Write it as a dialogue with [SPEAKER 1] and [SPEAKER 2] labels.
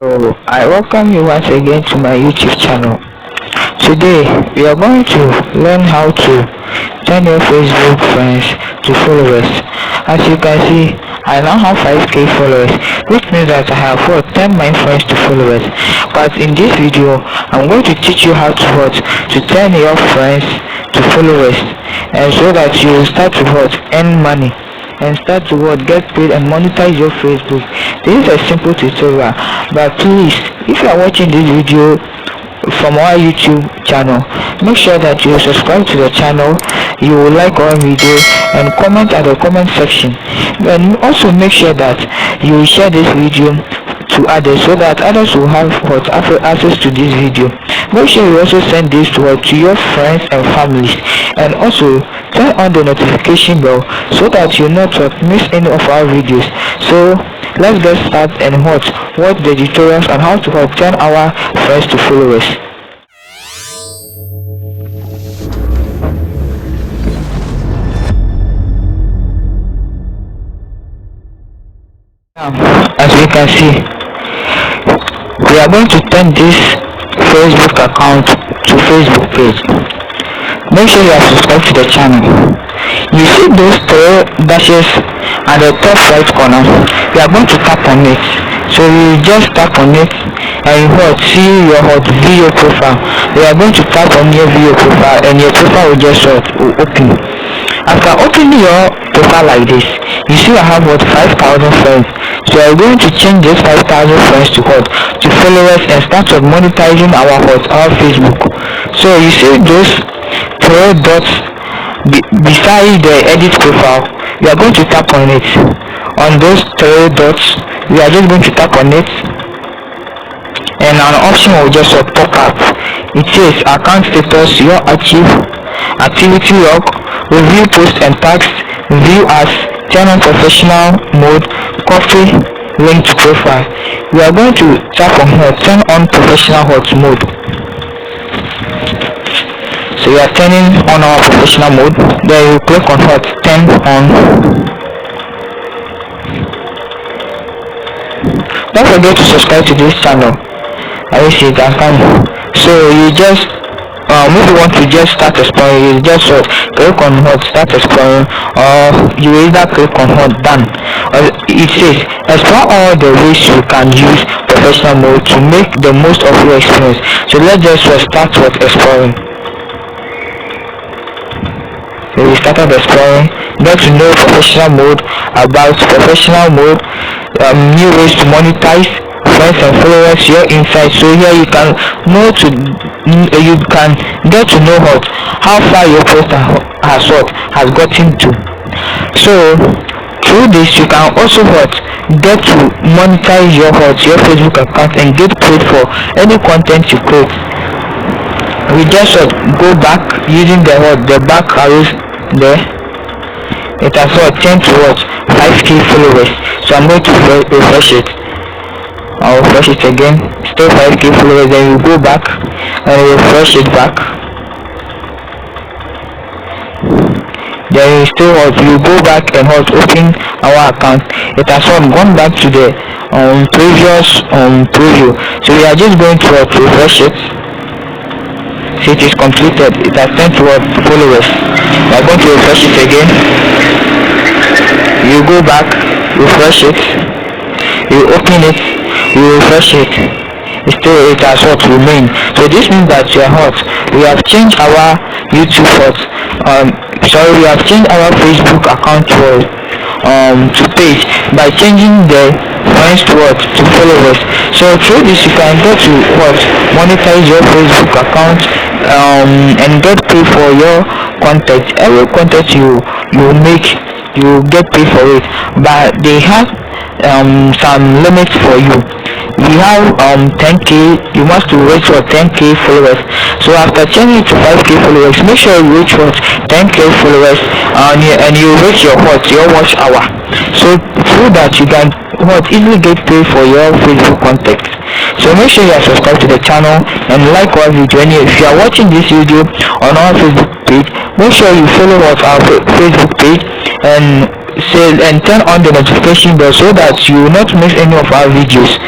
[SPEAKER 1] So I welcome you once again to my YouTube channel. Today we are going to learn how to turn your Facebook friends to followers. As you can see, I now have 5k followers, which means that I have 10 my friends to followers. But in this video, I'm going to teach you how to turn your friends to followers, and so that you will start to earn money and start to get paid and monetize your Facebook. This is a simple tutorial, but please, if you are watching this video from our YouTube channel, make sure that you subscribe to the channel, you will like our video and comment at the comment section, and also make sure that you share this video to others so that others will have access to this video. Make sure you also send this to your friends and families, and also turn on the notification bell so that you not miss any of our videos. So let's get started and watch the tutorials on how to turn our friends to followers. Now, as you can see, we are going to turn this Facebook account to Facebook page. Make sure you are subscribed to the channel. You see those three dashes at the top right corner. We are going to tap on it. So you just tap on it and you see your video profile. We are going to tap on your video profile and your profile will just open. After opening your profile like this, you see I have 5,000 friends. So I'm going to change this 5,000 friends to followers and start monetizing our Facebook. So you see those three dots beside the edit profile. We are going to tap on it. On those three dots, we are just going to tap on it, and an option will just pop up. It says account status, your activity log, review post and tags, view as, turn on professional mode, copy link to profile. We are going to tap on here, turn on professional mode. So we are turning on our professional mode. Then you click on turn on. Don't forget to subscribe to this channel. I will see it and come. So you just if you want to just start exploring, you just click on start exploring, or you either click on done. It says explore all the ways you can use professional mode to make the most of your experience. So let's just start exploring. So we started exploring, get to know professional mode, about professional mode, new ways to monetize, friends and followers, your insights. So here you can get to know how far your post has gotten to. So through this you can also get to monetize your Facebook account and get paid for any content you create. We just go back using the back arrows there. It has changed to 5k followers. So I'm going to refresh it. I'll refresh it again, still 5k followers. Then you go back and refresh it back. Then you go back and open our account. It has gone back to the previous preview. So we are just going to refresh it. So it is completed. It has turned to followers. We are going to refresh it again. You go back, refresh it, you open it, you refresh it. It has remained. So this means that you are we have changed our YouTube we have changed our Facebook account to page by changing the friends to followers. So through this you can get to monetize your Facebook account and get paid for your content. Every content you make, you get paid for it, but they have some limits for you. We have 10k. You must reach 10k followers. So after changing it to 5k followers, make sure you reach 10k followers and you reach your watch hour. So through that you can easily get paid for your Facebook content. So make sure you are subscribed to the channel and like our video. And if you are watching this video on our Facebook page, make sure you follow our Facebook page and turn on the notification bell so that you will not miss any of our videos.